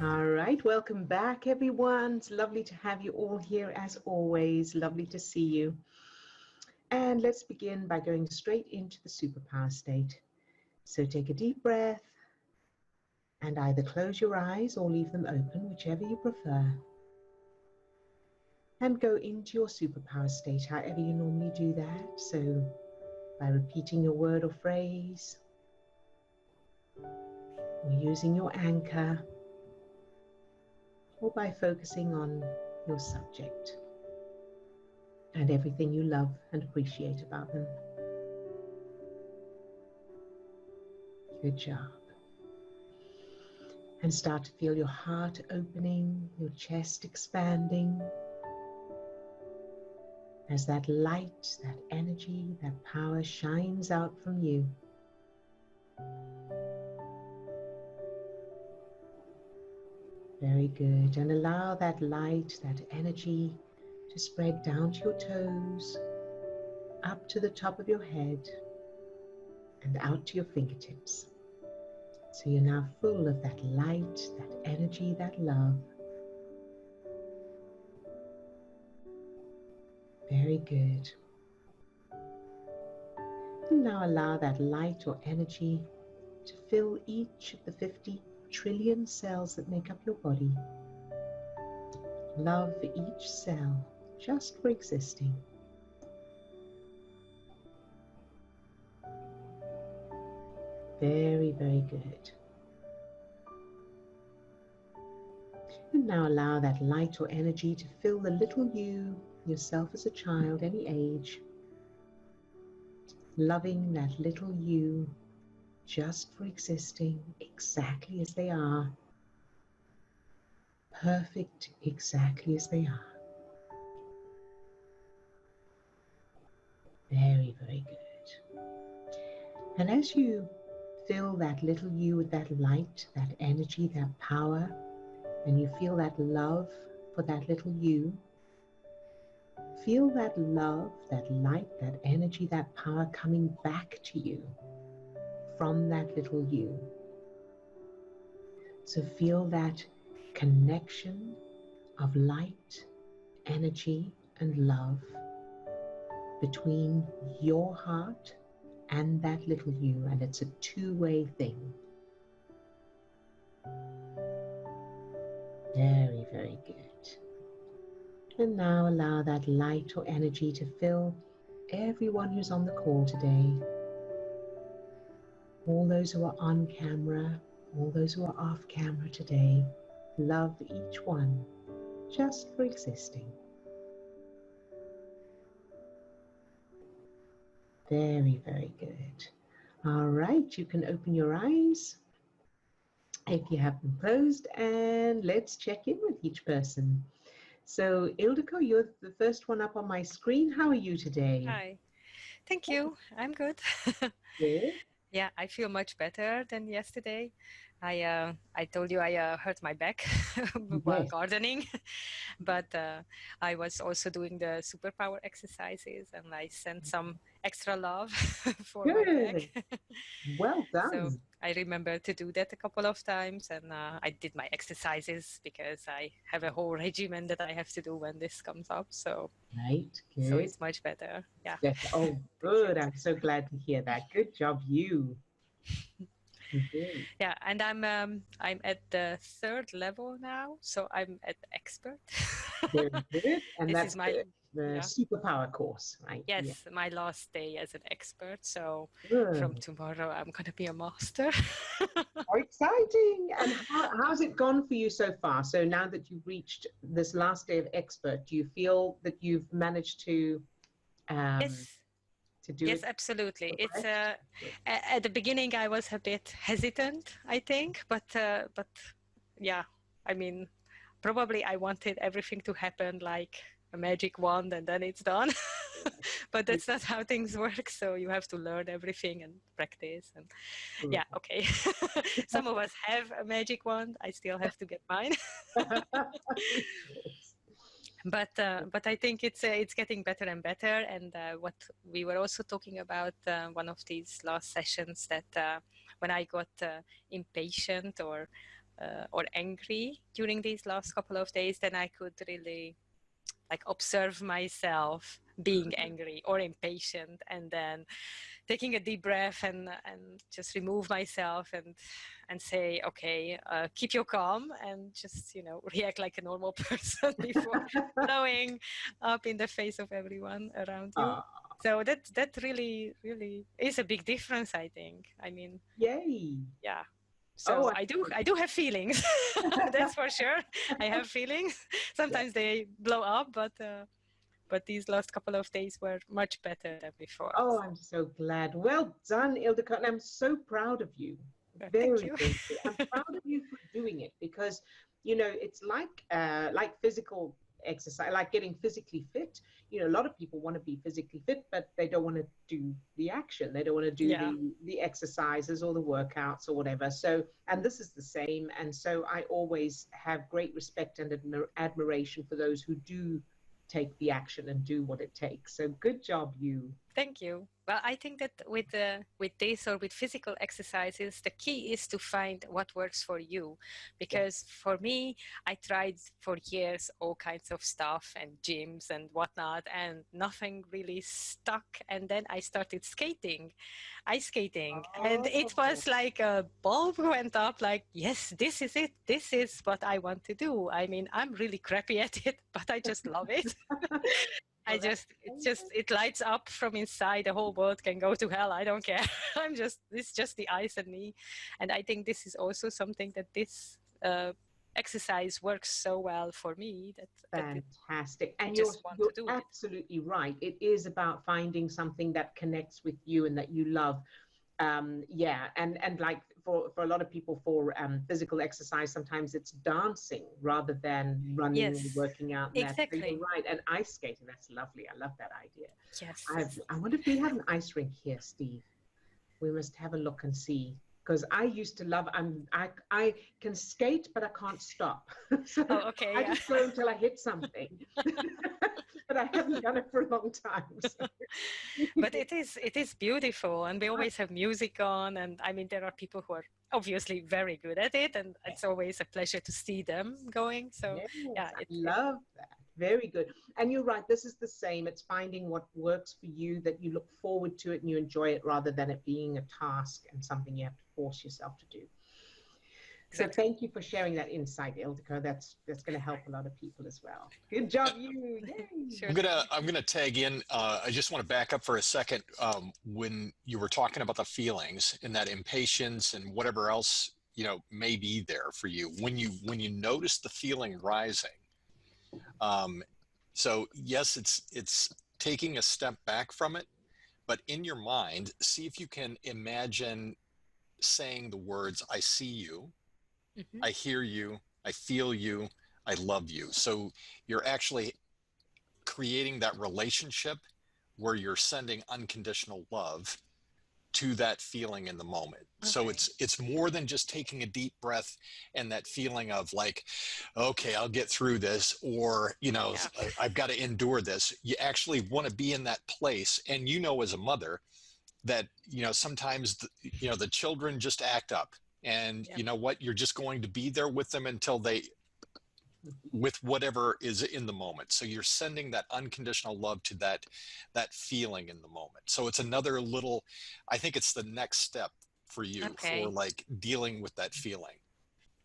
All right, welcome back, everyone. It's lovely to have you all here as always. Lovely to see you. And let's begin by going straight into the superpower state. So take a deep breath and either close your eyes or leave them open, whichever you prefer. And go into your superpower state, however you normally do that. So by repeating your word or phrase, or using your anchor, or by focusing on your subject and everything you love and appreciate about them. Good job. And start to feel your heart opening, your chest expanding, as that light, that energy, that power shines out from you. Very good. And allow that light, that energy to spread down to your toes, up to the top of your head, and out to your fingertips. So you're now full of that light, that energy, that love. Very good. And now allow that light or energy to fill each of the 50 trillion cells that make up your body. Love for each cell, just for existing. Very, very good. And now allow that light or energy to fill the little you, yourself as a child, any age. Loving that little you, just for existing exactly as they are. Perfect exactly as they are. Very, very good. And as you fill that little you with that light, that energy, that power, and you feel that love for that little you, feel that love, that light, that energy, that power coming back to you from that little you. So feel that connection of light, energy, and love between your heart and that little you, and it's a two-way thing. Very, very good. And now allow that light or energy to fill everyone who's on the call today. All those who are on camera, all those who are off camera today. Love each one just for existing. Very, very good. All right, you can open your eyes if you have them closed, and let's check in with each person. So, Ildiko, you're the first one up on my screen. How are you today? Hi. Thank you. I'm good. Good. Yeah, I feel much better than yesterday. I told you I hurt my back while Yes. gardening, but I was also doing the superpower exercises, and I sent some extra love for my back. Good. Well So done. I remember to do that a couple of times, and I did my exercises because I have a whole regimen that I have to do when this comes up. Right. So Good. it's much better. Yeah. Yes. Oh, Thank you. good. I'm so glad to hear that. Good job, you. Good. Yeah, and I'm at the third level now, so I'm at expert. Very good. And This that's is my the yeah. superpower course, right? Yeah. Yes, my last day as an expert. So from Good. tomorrow, I'm gonna be a master. How exciting. And how's it gone for you so far? So now that you've reached this last day of expert, do you feel that you've managed um, Yes, to do yes, it absolutely. It's correct? at the beginning I was a bit hesitant, I think, but yeah, I mean, probably I wanted everything to happen like a magic wand and then it's done. But that's not how things work. So you have to learn everything and practice. And yeah, okay. Some of us have a magic wand. I still have to get mine. Yes. But I think it's getting better and better. And what we were also talking about one of these last sessions that when I got impatient or or angry during these last couple of days, then I could really like observe myself being angry or impatient, and then taking a deep breath and just remove myself and say, okay, keep your calm and just, you know, react like a normal person before blowing up in the face of everyone around you. So that really is a big difference, I think. I mean, Yay. yeah. So I do have feelings. That's for sure. I have feelings. Sometimes they blow up, but these last couple of days were much better than before. Oh, I'm so glad. Well done, Ildiko. And I'm so proud of you. Thank Very, you. very good. I'm proud of you for doing it because, you know, it's like physical exercise, like getting physically fit. You know, a lot of people want to be physically fit, but they don't want to do the action. They don't want to do the exercises or the workouts or whatever. So, and this is the same. And so I always have great respect and admiration for those who do take the action and do what it takes. So good job, you. Thank you. Well, I think that with this or with physical exercises, the key is to find what works for you. Because for me, I tried for years all kinds of stuff and gyms and whatnot, and nothing really stuck. And then I started skating, ice skating, and it was like a bulb went up. Like, yes, this is it. This is what I want to do. I mean, I'm really crappy at it, but I just love it. It lights up from inside. The whole world can go to hell. I don't care. It's just the ice and me. And I think this is also something that this exercise works so well for me. Fantastic. And you're absolutely right. It is about finding something that connects with you and that you love. Yeah, and like for a lot of people, for physical exercise, sometimes it's dancing rather than running and working out. And exactly. So you're right. And ice skating, that's lovely. I love that idea. Yes. I wonder if we have an ice rink here, Steve. We must have a look and see. Because I used to love, I can skate, but I can't stop. So I just go until I hit something. But I haven't done it for a long time. So. But it is beautiful, and we always have music on, and I mean, there are people who are obviously very good at it, and it's always a pleasure to see them going. So I love that. Very good. And you're right, this is the same. It's finding what works for you, that you look forward to it and you enjoy it, rather than it being a task and something you have to force yourself to do. So thank you for sharing that insight, Ildiko. That's going to help a lot of people as well. Good job, you. Yay. Sure. I'm gonna tag in. I just want to back up for a second. When you were talking about the feelings and that impatience and whatever else, you know, may be there for you, when you notice the feeling rising. So yes, it's taking a step back from it, but in your mind, see if you can imagine saying the words, I see you, I hear you, I feel you, I love you. So you're actually creating that relationship where you're sending unconditional love to that feeling in the moment. So it's more than just taking a deep breath and that feeling of like, okay, I'll get through this, or, you know, I've got to endure this. You actually want to be in that place. And, you know, as a mother, that, you know, sometimes, the children just act up, and you know what, you're just going to be there with them until with whatever is in the moment. So you're sending that unconditional love to that feeling in the moment. So it's another little, I think it's the next step for you for like dealing with that feeling.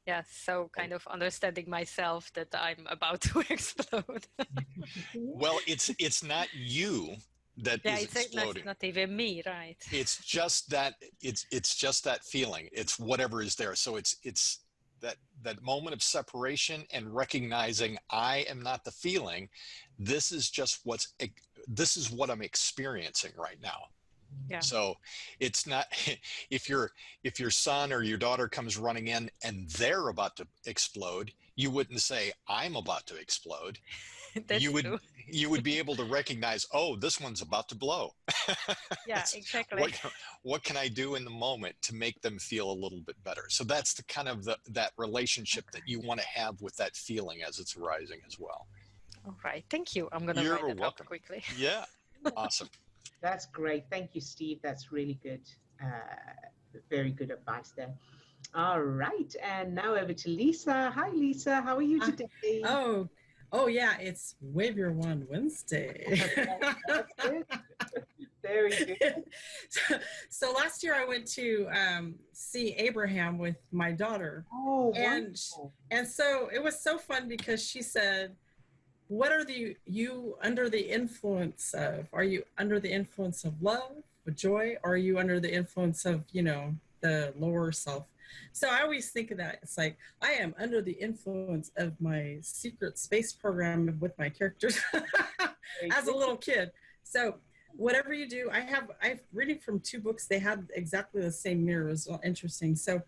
Yeah, so kind of understanding myself that I'm about to explode. Well, it's not you that is exploding. It's not even me, right? It's just that it's just that feeling. It's whatever is there. So it's that moment of separation and recognizing I am not the feeling. This is what I'm experiencing right now. Yeah. So it's not, if your son or your daughter comes running in and they're about to explode, you wouldn't say, I'm about to explode. You would be able to recognize, oh, this one's about to blow. Yeah, exactly. What can I do in the moment to make them feel a little bit better? So that's the kind of that relationship that you want to have with that feeling as it's arising as well. All right. Thank you. I'm going to write it up quickly. Yeah. Awesome. That's great. Thank you, Steve. That's really good. Very good advice there. All right, and now over to Lisa. Hi, Lisa. How are you Uh, today? oh yeah, it's Wave Your Wand Wednesday. That's good. Very good. So last year I went to see Abraham with my daughter, Oh, and wonderful. and so it was so fun because she said, "What are you under the influence of? Are you under the influence of love, of joy, or are you under the influence of the lower self?" So I always think of that. It's like I am under the influence of my secret space program with my characters Very as a good. little kid. So whatever you do, I've reading from two books. They had exactly the same mirrors. Well, interesting. So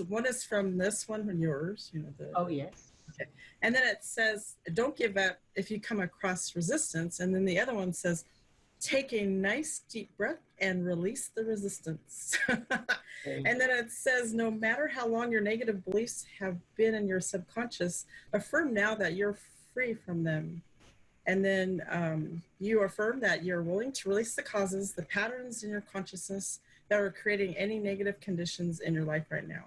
one is from this one and yours. Oh, yes. Okay. And then it says, "Don't give up if you come across resistance." And then the other one says, "Take a nice deep breath and release the resistance." And then it says, "No matter how long your negative beliefs have been in your subconscious, affirm now that you're free from them." And then you affirm that you're willing to release the causes, the patterns in your consciousness that are creating any negative conditions in your life right now.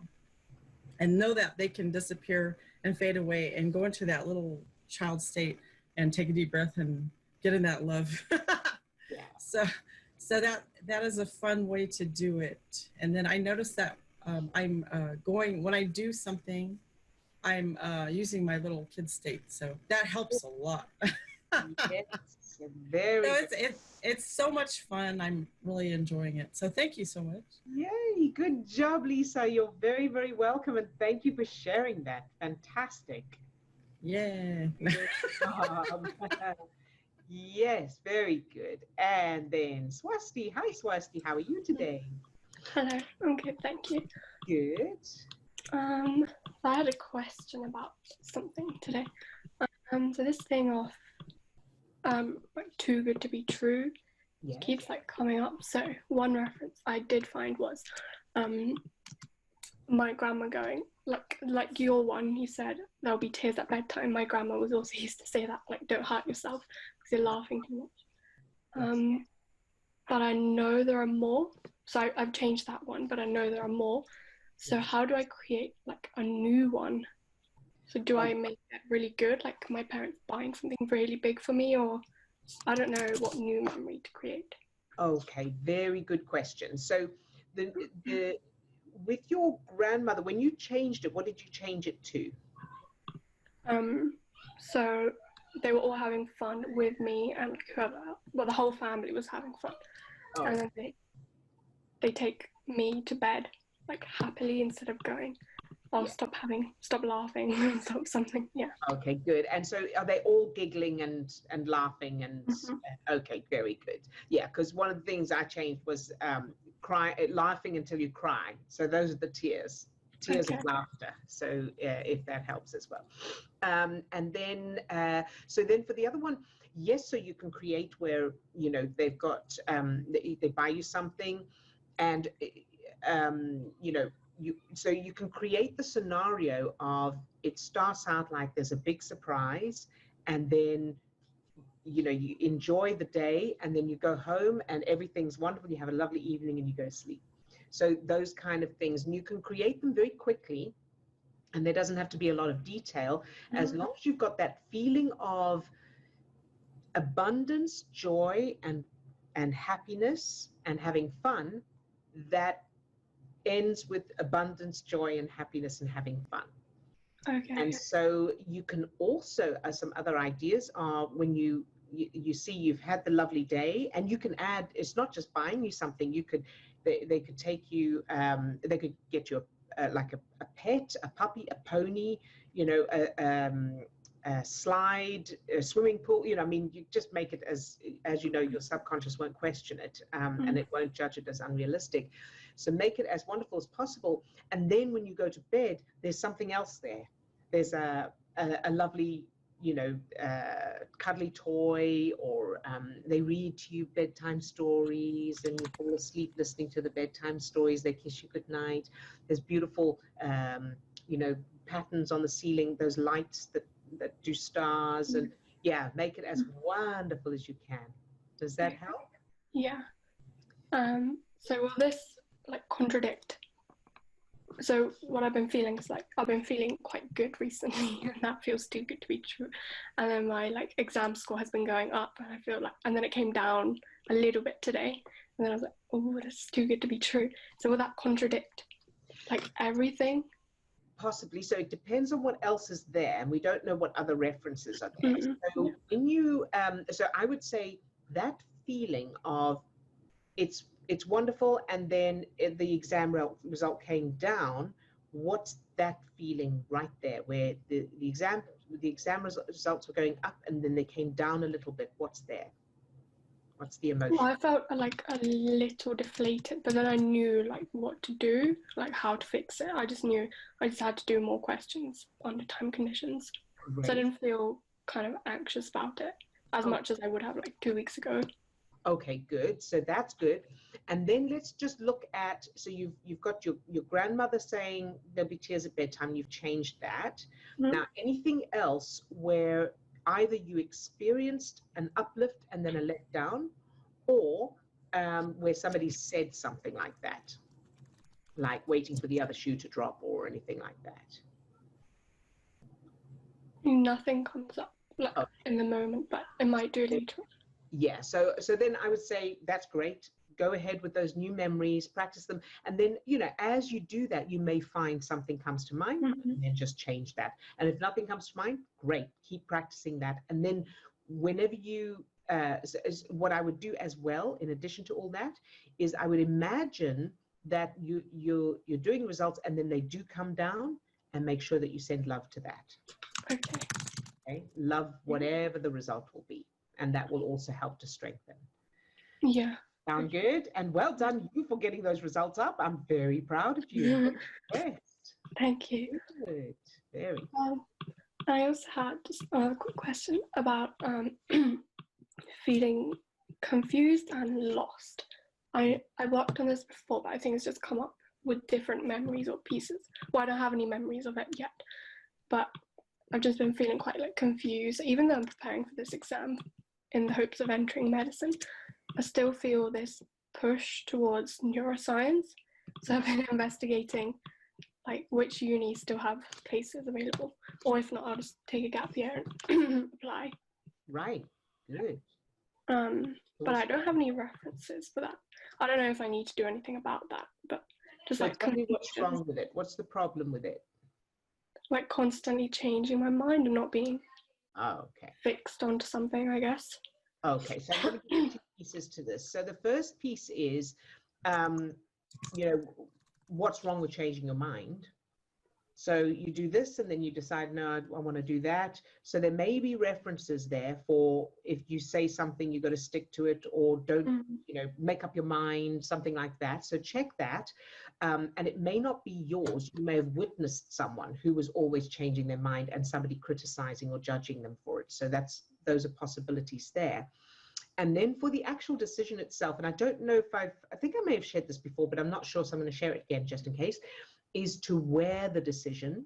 And know that they can disappear and fade away and go into that little child state and take a deep breath and get in that love. Yeah. So that is a fun way to do it. And then I noticed that I'm going, when I do something, I'm using my little kid state. So that helps a lot. Yes. Very So good. it's so much fun. I'm really enjoying it. So thank you so much. Yay. Good job, Lisa. You're very, very welcome. And thank you for sharing that. Fantastic. Yeah. Good job. Yes, very good. And then Swasti. Hi, Swasti. How are you today? Hello, I'm good, thank you. Good. I had a question about something today. So this thing of like too good to be true Yes. keeps like coming up. So one reference I did find was my grandma going like your one. You said there'll be tears at bedtime. My grandma was also used to say that, like, don't hurt yourself because you're laughing too much. Yes. But I know there are more. So I've changed that one, but I know there are more. So how do I create like a new one? So do I make it really good? Like my parents buying something really big for me, or I don't know what new memory to create. Okay, very good question. So the with your grandmother, when you changed it, what did you change it to? So they were all having fun with me and whoever, well, the whole family was having fun. Oh. And then they take me to bed like happily instead of going, "Oh, stop laughing, stop something." Yeah. Okay, good. And so are they all giggling and laughing and okay, very good. Yeah, because one of the things I changed was laughing until you cry. So those are the tears of laughter. So if that helps as well. And then so then for the other one, yes, so you can create where they've got they buy you something, and so you can create the scenario of it starts out like there's a big surprise, and then you enjoy the day, and then you go home and everything's wonderful, you have a lovely evening and you go to sleep. So those kind of things, and you can create them very quickly, and there doesn't have to be a lot of detail, as long as you've got that feeling of abundance, joy, and happiness and having fun that ends with abundance, joy, and happiness and having fun. Okay. And so you can also, some other ideas are when you see you've had the lovely day, and you can add, it's not just buying you something, they could take you, they could get you like a pet, a puppy, a pony, a slide, a swimming pool, I mean, you just make it as your subconscious won't question it, and it won't judge it as unrealistic. So make it as wonderful as possible. And then when you go to bed, there's something else there. There's a lovely, cuddly toy, or they read to you bedtime stories and you fall asleep listening to the bedtime stories. They kiss you goodnight. There's beautiful, patterns on the ceiling, those lights that do stars, and make it as wonderful as you can. Does that help? Yeah. So will this like contradict so what I've been feeling is like I've been feeling quite good recently, and that feels too good to be true. And then my like exam score has been going up, and I feel like, and then it came down a little bit today, and then I was like, oh, that's too good to be true. So will that contradict like everything? Possibly. So it depends on what else is there, and we don't know what other references are there. Mm-hmm. So when you, so I would say that feeling of it's wonderful, and then the exam result came down. What's that feeling right there, where the exam results were going up and then they came down a little bit? What's there? What's the emotion? Well, I felt like a little deflated, but then I knew like what to do, like how to fix it. I just knew I just had to do more questions under time conditions. Great. So I didn't feel kind of anxious about it as much as I would have like 2 weeks ago. Okay, good. So that's good. And then let's just look at, so you've got your grandmother saying there'll be tears at bedtime. You've changed that. Mm-hmm. Now, anything else where either you experienced an uplift and then a letdown, or where somebody said something like that, like waiting for the other shoe to drop or anything like that? Nothing comes up like in the moment, but it might do later. Yeah, so then I would say that's great. Go ahead with those new memories, practice them. And then, you know, as you do that, you may find something comes to mind, Mm-hmm. and then just change that. And if nothing comes to mind, great, keep practicing that. And then whenever you, what I would do as well, in addition to all that, is I would imagine that you're doing results and then they do come down, and make sure that you send love to that. Okay, love whatever the result will be. And that will also help to strengthen. Yeah. Sound good? And well done you for getting those results up. I'm very proud of you. Yes. Thank you. Good. Very. I also had just a quick question about feeling confused and lost. I worked on this before, but I think it's just come up with different memories or pieces. Well, I don't have any memories of it yet, but I've just been feeling quite like confused, even though I'm preparing for this exam in the hopes of entering medicine. I still feel this push towards neuroscience. So I've been investigating like which unis still have places available, or if not, I'll just take a gap year and apply. Right. Good. But I don't have any references for that. I don't know if I need to do anything about that, but just So like tell me what's wrong with it. What's the problem with it? Like constantly changing my mind and not being fixed onto something, I guess. Okay, so I'm going to give you 2 pieces to this. So the first piece is, you know, what's wrong with changing your mind? So you do this and then you decide, no, I want to do that. So there may be references there for if you say something, you've got to stick to it, or don't, you know, make up your mind, something like that. So check that. And it may not be yours. You may have witnessed someone who was always changing their mind and somebody criticizing or judging them for it. So those are possibilities there. And then for the actual decision itself, and I don't know if I think I may have shared this before, but I'm not sure, so I'm going to share it again just in case, is to wear the decision.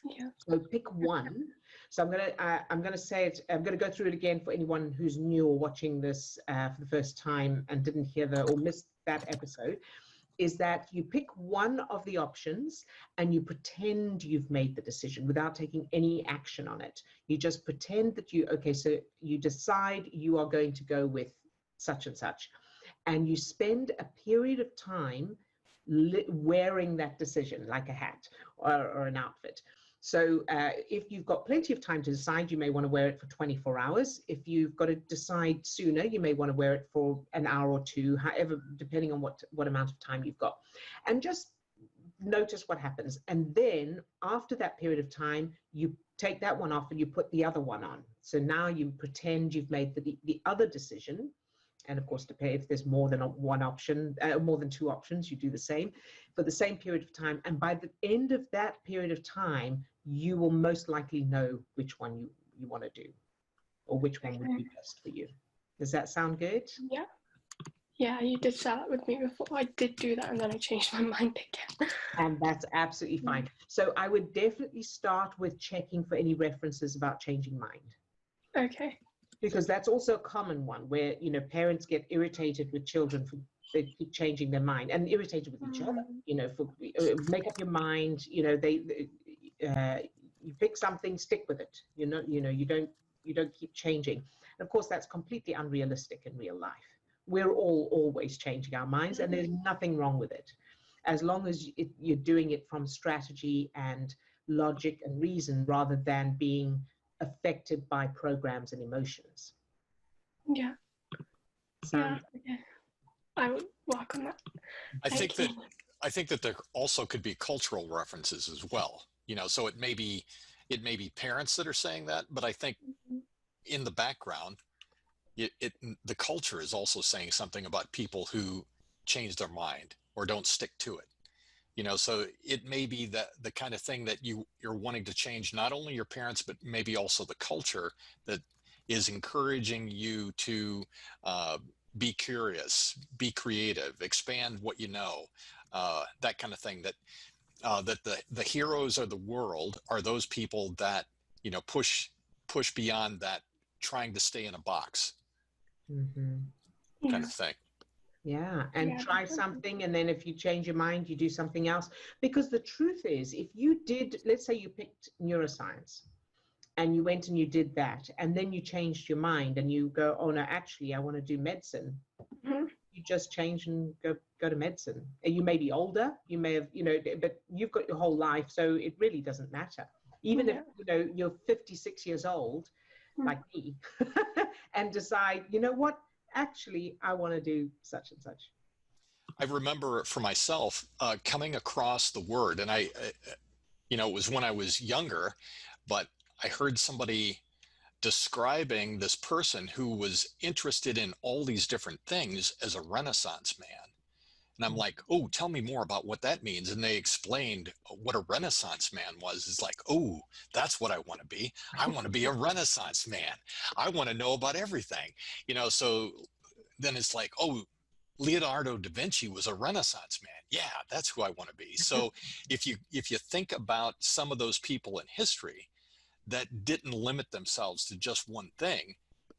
Yeah. So pick one. So I'm going to say it. I'm going to go through it again for anyone who's new or watching this for the first time and didn't hear or missed that episode. Is that you pick one of the options and you pretend you've made the decision without taking any action on it. You just pretend that so you decide you are going to go with such and such, and you spend a period of time wearing that decision like a hat or an outfit. So if you've got plenty of time to decide, you may want to wear it for 24 hours. If you've got to decide sooner, you may want to wear it for an hour or two, however, depending on what amount of time you've got. And just notice what happens. And then after that period of time, you take that one off and you put the other one on. So now you pretend you've made the other decision. And of course, if there's more than one option, more than 2 options, you do the same for the same period of time. And by the end of that period of time, you will most likely know which one you want to do, or which one would be best for you. Does that sound good? Yeah. Yeah, you did share that with me before. I did do that and then I changed my mind again. And that's absolutely fine. So I would definitely start with checking for any references about changing mind. Okay. Because that's also a common one where, you know, parents get irritated with children for they keep changing their mind and irritated with each other, you know, for make up your mind, you know, you pick something, stick with it, you know, you don't keep changing. And of course, that's completely unrealistic in real life. We're all always changing our minds, and there's nothing wrong with it, as long as you're doing it from strategy and logic and reason, rather than being affected by programs and emotions. Yeah. Yeah. Okay. I would work on that. I think that there also could be cultural references as well. You know, so it may be parents that are saying that, but I think in the background, the culture is also saying something about people who change their mind or don't stick to it. You know, so it may be that the kind of thing that you're wanting to change, not only your parents, but maybe also the culture that is encouraging you to be curious, be creative, expand what you know, that kind of thing. That the heroes of the world are those people that, you know, push beyond that, trying to stay in a box, kind of thing. Yeah, and try something, and then if you change your mind, you do something else. Because the truth is, if you did, let's say you picked neuroscience, and you went and you did that, and then you changed your mind, and you go, oh no, actually, I want to do medicine. You just change and go to medicine. And you may be older, you may have, you know, but you've got your whole life, so it really doesn't matter. Even if, you know, you're 56 years old, like me, and decide, you know what, actually, I want to do such and such. I remember for myself coming across the word, and you know, it was when I was younger, but I heard somebody describing this person who was interested in all these different things as a Renaissance man. And I'm like, oh, tell me more about what that means. And they explained what a Renaissance man was. It's like, oh, that's what I want to be. I want to be a Renaissance man. I want to know about everything. You know, so then it's like, oh, Leonardo da Vinci was a Renaissance man. Yeah, that's who I want to be. So if you think about some of those people in history that didn't limit themselves to just one thing,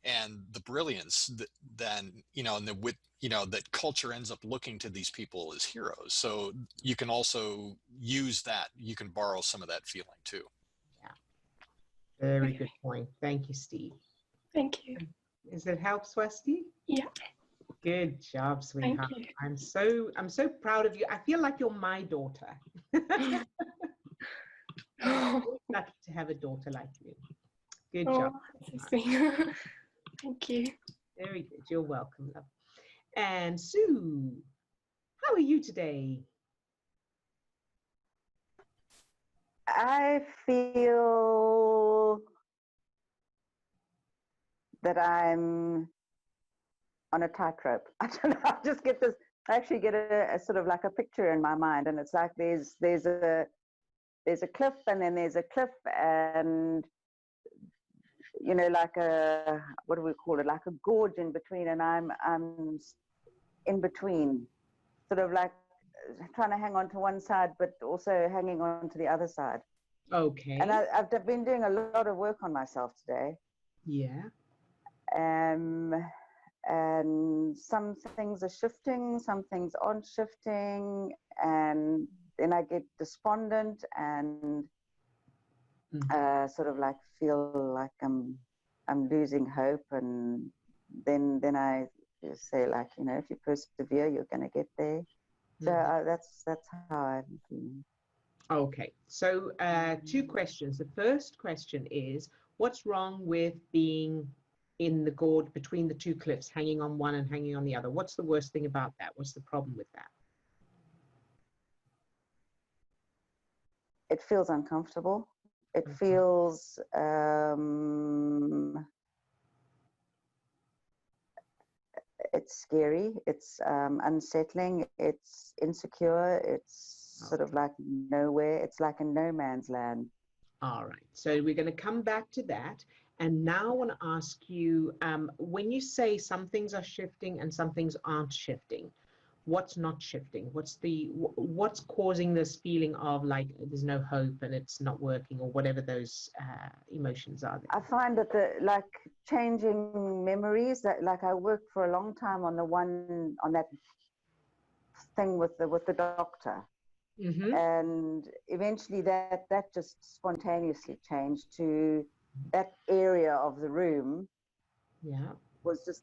and the brilliance that then, you know, and with, you know, that culture ends up looking to these people as heroes. So you can also use that. You can borrow some of that feeling too. Yeah. Very good point. Thank you, Steve. Thank you. Does it help, Swasti? Yeah. Good job, sweetheart. Thank you. I'm so proud of you. I feel like you're my daughter. I'm lucky to have a daughter like you. Good job. Thank you. Very good. You're welcome, love. And Sue, how are you today? I feel that I'm on a tightrope. I don't know. I just get this. I actually get a sort of like a picture in my mind, and it's like there's a cliff, and then there's a cliff, and you know, like a, what do we call it? Like a gorge in between, and I'm in between, sort of like trying to hang on to one side, but also hanging on to the other side. Okay. And I've been doing a lot of work on myself today. Yeah. And some things are shifting, some things aren't shifting, and then I get despondent and sort of like feel like I'm losing hope, and then I say, like, you know, if you persevere, you're going to get there. So that's how I'm feeling. Okay, so 2 questions. The first question is, what's wrong with being in the gorge between the 2 cliffs, hanging on one and hanging on the other? What's the worst thing about that? What's the problem with that? It feels uncomfortable. It feels it's scary. It's unsettling. It's insecure. It's sort of like nowhere. It's like a no man's land. All right. So we're going to come back to that. And now I want to ask you, when you say some things are shifting and some things aren't shifting, what's not shifting? What's causing this feeling of like there's no hope and it's not working, or whatever those emotions are there? I find that like changing memories, that like I worked for a long time on that thing with the doctor. Mm-hmm. And eventually that just spontaneously changed to that area of the room. Yeah. Was just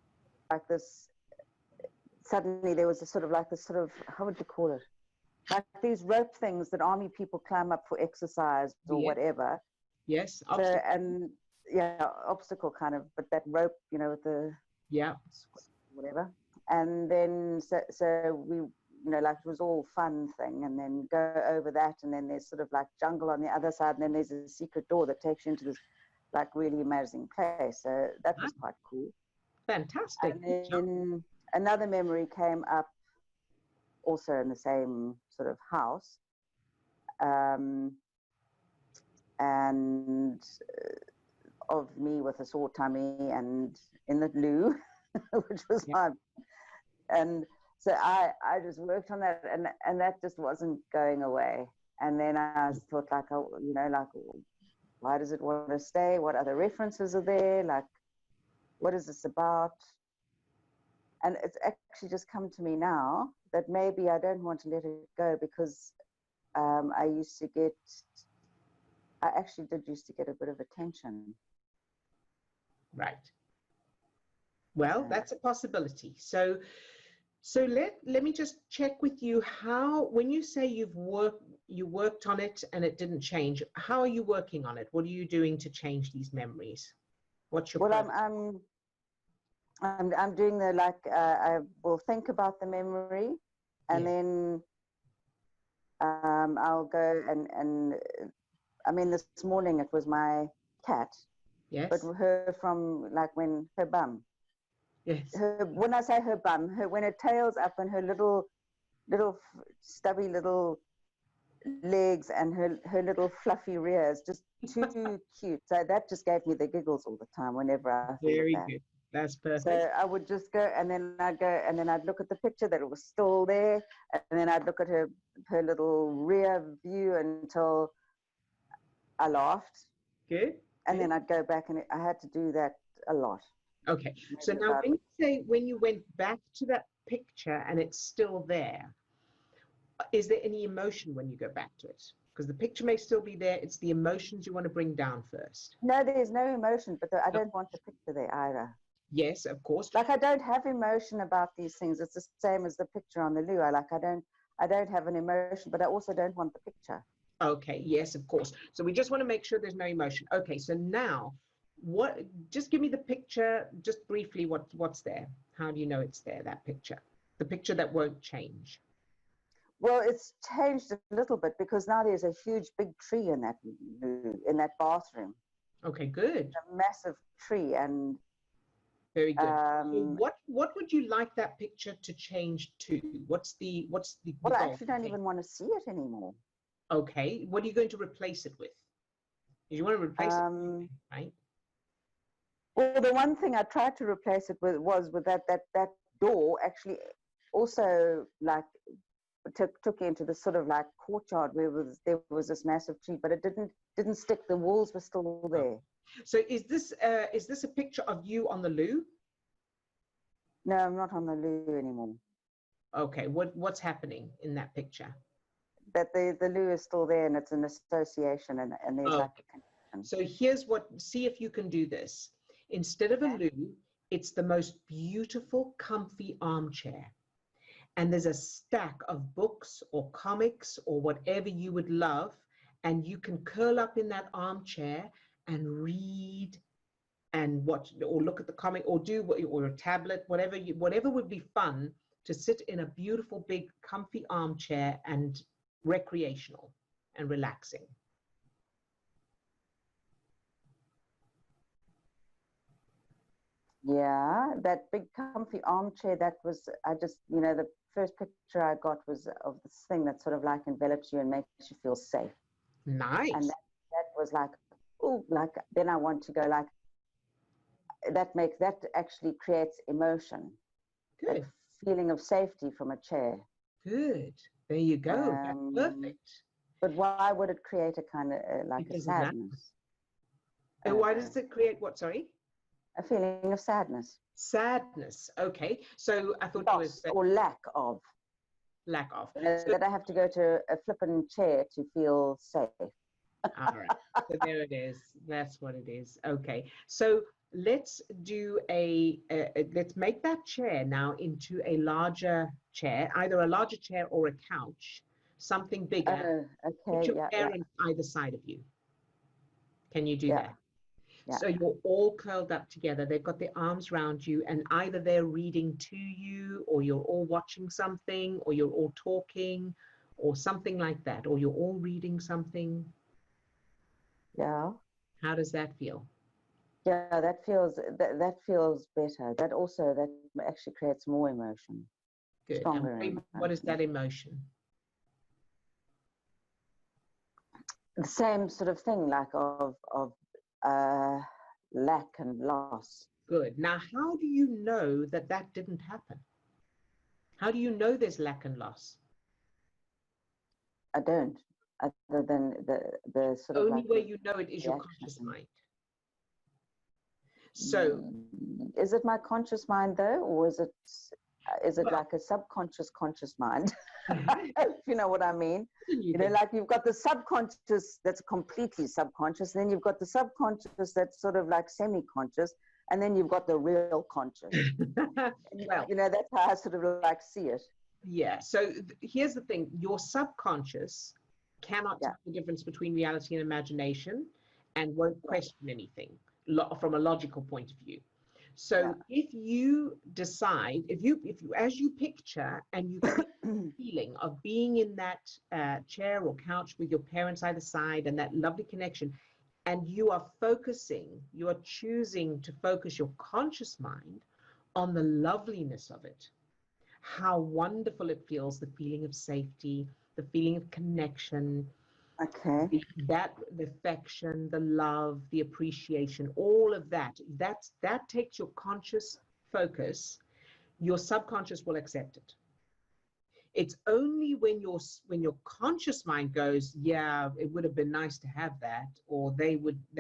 like this. Suddenly there was a sort of like this sort of, how would you call it? Like these rope things that army people climb up for exercise or whatever. Yes. So, and yeah, obstacle kind of, but that rope, you know, with the whatever. And then so we, you know, like it was all fun thing, and then go over that, and then there's sort of like jungle on the other side, and then there's a secret door that takes you into this like really amazing place. So that was quite cool. Fantastic. And then another memory came up also in the same sort of house, and of me with a sore tummy and in the loo, which was fun. And so I just worked on that, and that just wasn't going away. And then I thought, like, oh, you know, like, why does it want to stay? What other references are there? Like, what is this about? And it's actually just come to me now that maybe I don't want to let it go, because I actually did used to get a bit of attention. Right. Well, that's a possibility. So let me just check with you how, when you say you worked on it and it didn't change, how are you working on it? What are you doing to change these memories? What's your I'm doing the, like, I will think about the memory, and then I'll go and I mean, this morning it was my cat. Yes. But her from, like, when her bum. Yes. When I say her bum, when her tail's up and her little stubby little legs and her little fluffy rear is just too cute. So that just gave me the giggles all the time whenever I thought of that. Very good. That's perfect. So I would just go, and then I'd look at the picture that it was still there, and then I'd look at her little rear view until I laughed. Good. And then I'd go back, and I had to do that a lot. Okay. So now when you say, when you went back to that picture and it's still there, is there any emotion when you go back to it? Because the picture may still be there. It's the emotions you want to bring down first. No, there's no emotion, but I don't want the picture there either. Yes, of course. Like, I don't have emotion about these things. It's the same as the picture on the loo. I don't have an emotion, but I also don't want the picture. Okay. Yes, of course. So we just want to make sure there's no emotion. Okay. So now, just give me the picture, just briefly, what's there? How do you know it's there, that picture? The picture that won't change. Well, it's changed a little bit, because now there's a huge big tree in that bathroom. Okay, good. A massive tree. And very good. So what would you like that picture to change to? What's the well, I actually don't even want to see it anymore. Okay. What are you going to replace it with? You want to replace it, right? Well, the one thing I tried to replace it with was with that door actually also, like, took you into this sort of like courtyard where there was this massive tree, but it didn't stick. The walls were still there. So is this a picture of you on the loo? No, I'm not on the loo anymore. Okay, what's happening in that picture? That the loo is still there, and it's an association, and there's like a connection. So see if you can do this. Instead of a loo, it's the most beautiful, comfy armchair. And there's a stack of books or comics or whatever you would love, and you can curl up in that armchair and read and watch or look at the comic or or a tablet, whatever would be fun, to sit in a beautiful, big, comfy armchair and recreational and relaxing. Yeah, that big comfy armchair, that was, the first picture I got was of this thing that sort of like envelops you and makes you feel safe. Nice. And that was like, oh, like, then I want to go like, that actually creates emotion. Good. That feeling of safety from a chair. Good. There you go. That's perfect. But why would it create a kind of like a sadness? And why does it create what, sorry? A feeling of sadness. Sadness. Okay. So I thought loss or lack of. Lack of. That I have to go to a flippin' chair to feel safe. All right. So there it is. That's what it is. Okay. So let's do let's make that chair now into a larger chair, either a larger chair or a couch, something bigger. Put Okay, your yeah. parents either side of you. Can you do Yeah. that? Yeah. So you're all curled up together. They've got their arms around you, and either they're reading to you, or you're all watching something, or you're all talking, or something like that, or you're all reading something. Yeah. How does that feel? Yeah, that feels better. That actually creates more emotion. Good. Stronger And emotion. what is that emotion? The same sort of thing, like of lack and loss. Good. Now, how do you know that that didn't happen? How do you know there's lack and loss? I don't, other than the sort of Only like way you know it is your reaction. conscious mind. So, is it my conscious mind though, or is it like a subconscious conscious mind? If you know what I mean. You know, like you've got the subconscious that's completely subconscious, and then you've got the subconscious that's sort of like semi-conscious, and then you've got the real conscious. well, you know, that's how I sort of like see it. Yeah. So here's the thing: your subconscious cannot tell the difference between reality and imagination, and won't question anything from a logical point of view. So if you decide, if you as you picture and you get the feeling of being in that chair or couch with your parents either side and that lovely connection, and you are choosing to focus your conscious mind on the loveliness of it, how wonderful it feels, the feeling of safety, the feeling of connection, okay, the affection, the love, the appreciation, all of that takes your conscious focus. Your subconscious will accept it. It's only when your conscious mind goes, yeah, it would have been nice to have that, or they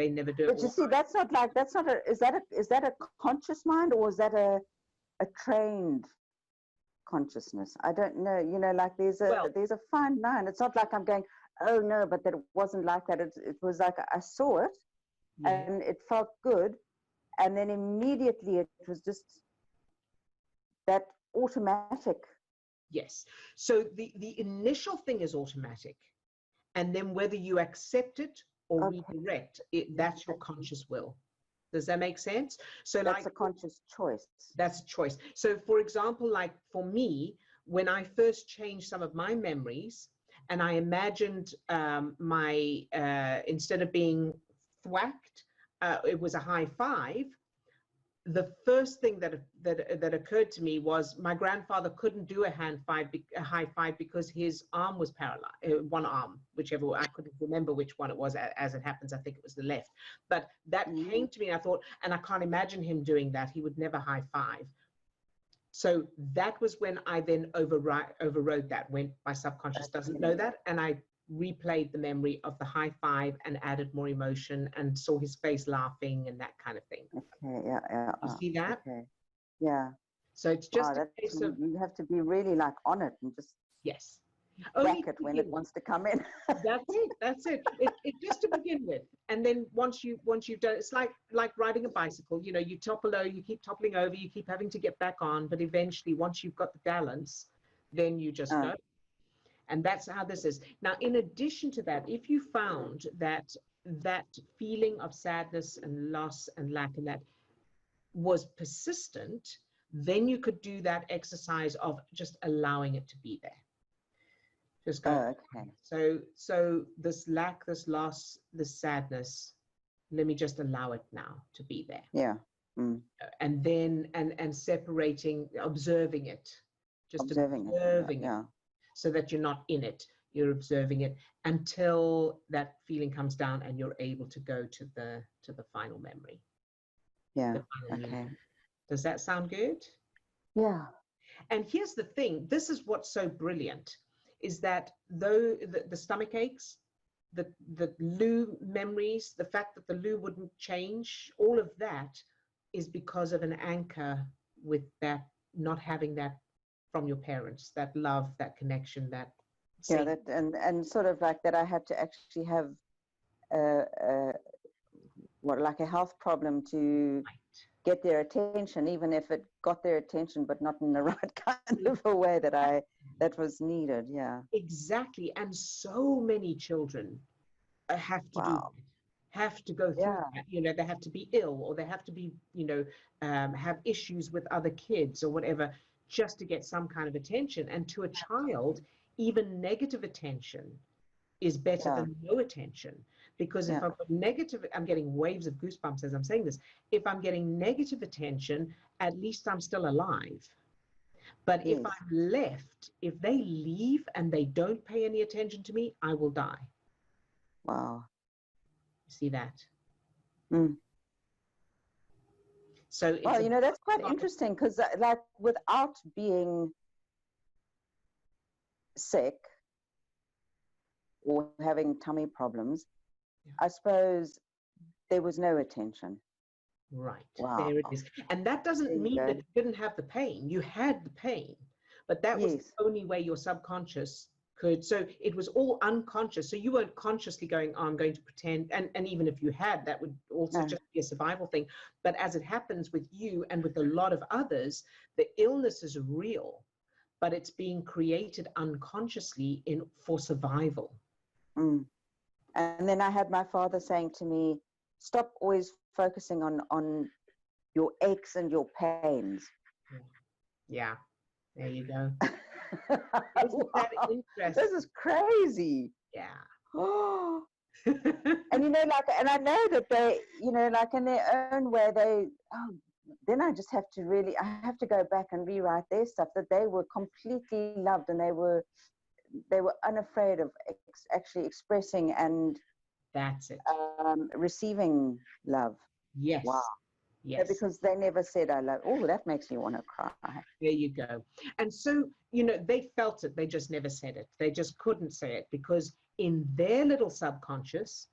never do it. But you see, is that a conscious mind, or is that a trained consciousness? I don't know. You know, like there's a fine line. It's not like I'm going, oh no, but that it wasn't like that. It was like I saw it, and it felt good, and then immediately it was just that automatic. Yes. So the initial thing is automatic, and then whether you accept it or redirect it, that's your conscious will. Does that make sense? So that's a conscious choice. That's a choice. So for example, like for me, when I first changed some of my memories and I imagined instead of being thwacked, it was a high five. The first thing that occurred to me was my grandfather couldn't do a high five because his arm was paralyzed, one arm, whichever, I couldn't remember which one it was. As it happens, I think it was the left. But that came to me, and I thought, and I can't imagine him doing that. He would never high five. So that was when I then overrode that, when my subconscious doesn't know that, and I replayed the memory of the high five and added more emotion and saw his face laughing and that kind of thing. Okay, yeah. You see that? Okay, yeah. So it's just a case of, you have to be really like on it and just whack it when it wants to come in. That's it. It just to begin with, and then once you've done, it's like riding a bicycle. You know, you topple over, you keep toppling over, you keep having to get back on, but eventually, once you've got the balance, then you just go. And that's how this is. Now, in addition to that, if you found that feeling of sadness and loss and lack and that was persistent, then you could do that exercise of just allowing it to be there. Just go, so this lack, this loss, this sadness, let me just allow it now to be there. Yeah. And then, and separating, observing it. Just observing it. So that you're not in it, you're observing it until that feeling comes down and you're able to go to the final memory. Yeah. Okay. Does that sound good? Yeah. And here's the thing, this is what's so brilliant, is that though the stomach aches, the loo memories, the fact that the loo wouldn't change, all of that is because of an anchor with that, not having that from your parents, that love, that connection, that Yeah, that and sort of like that I had to actually have like a health problem to get their attention, even if it got their attention, but not in the right kind of a way that was needed. Yeah. Exactly. And so many children have to do that, have to go through that. You know, they have to be ill, or they have to be, you know, have issues with other kids or whatever, just to get some kind of attention. And to a child, even negative attention is better than no attention. Because if I've got negative, I'm getting waves of goosebumps as I'm saying this. If I'm getting negative attention, at least I'm still alive. But if I'm left, if they leave and they don't pay any attention to me, I will die. Wow. See that? Mm. So well, you know, that's quite interesting, because like without being sick or having tummy problems, I suppose there was no attention. Right. Wow. There it is. And that doesn't mean that you didn't have the pain. You had the pain, but that was the only way your subconscious could. So it was all unconscious. So you weren't consciously going, oh, I'm going to pretend. And even if you had, that would also just be a survival thing. But as it happens with you and with a lot of others, the illness is real, but it's being created unconsciously for survival. Mm. And then I had my father saying to me, stop always focusing on your aches and your pains. Yeah, there you go. Isn't that interesting? This is crazy. Yeah. Oh. And you know, like, and I know that they, you know, like in their own way, then I just have to I have to go back and rewrite their stuff, that they were completely loved, and they were unafraid of actually expressing and that's it, receiving love. Yes. Wow. Yes. Because they never said I love. Oh, that makes me want to cry. There you go. And so, you know, they felt it. They just never said it. They just couldn't say it, because in their little subconscious,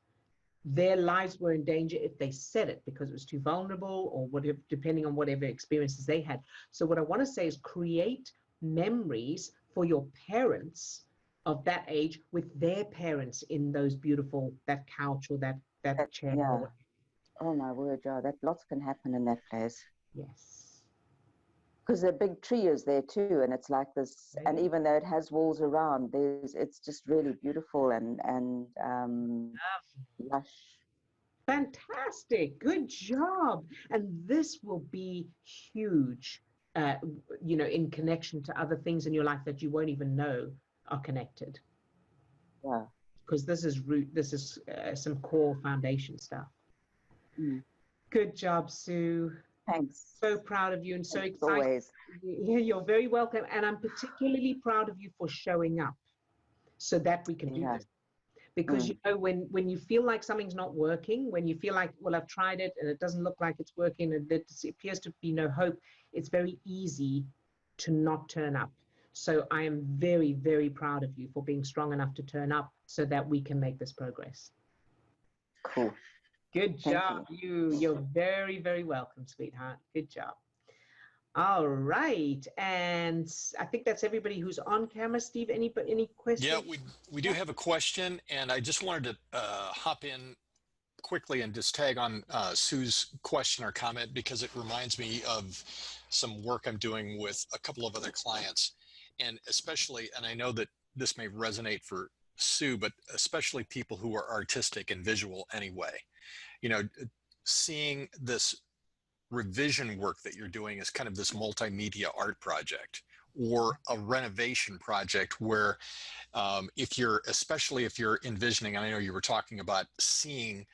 their lives were in danger if they said it, because it was too vulnerable or whatever, depending on whatever experiences they had. So what I want to say is create memories for your parents of that age with their parents in those beautiful, that couch or that chair. Yeah. Oh my word, yeah, that lots can happen in that place. Yes. Because the big tree is there too, and it's like this, and even though it has walls around, it's just really beautiful and lush. Fantastic, good job. And this will be huge, you know, in connection to other things in your life that you won't even know are connected. Yeah. Because this is some core foundation stuff. Mm. Good job, Sue. Thanks. So proud of you and so excited. Always. Yeah, you're very welcome. And I'm particularly proud of you for showing up so that we can do this. Because, you know, when you feel like something's not working, when you feel like, well, I've tried it and it doesn't look like it's working and there appears to be no hope, it's very easy to not turn up. So I am very, very proud of you for being strong enough to turn up so that we can make this progress. Cool. Good job, You're very, very welcome, sweetheart. Good job. All right, and I think that's everybody who's on camera. Steve, any questions? Yeah, we do have a question, and I just wanted to hop in quickly and just tag on Sue's question or comment, because it reminds me of some work I'm doing with a couple of other clients, and especially, and I know that this may resonate for Sue, but especially people who are artistic and visual anyway. You know, seeing this revision work that you're doing is kind of this multimedia art project or a renovation project where especially if you're envisioning, and I know you were talking about seeing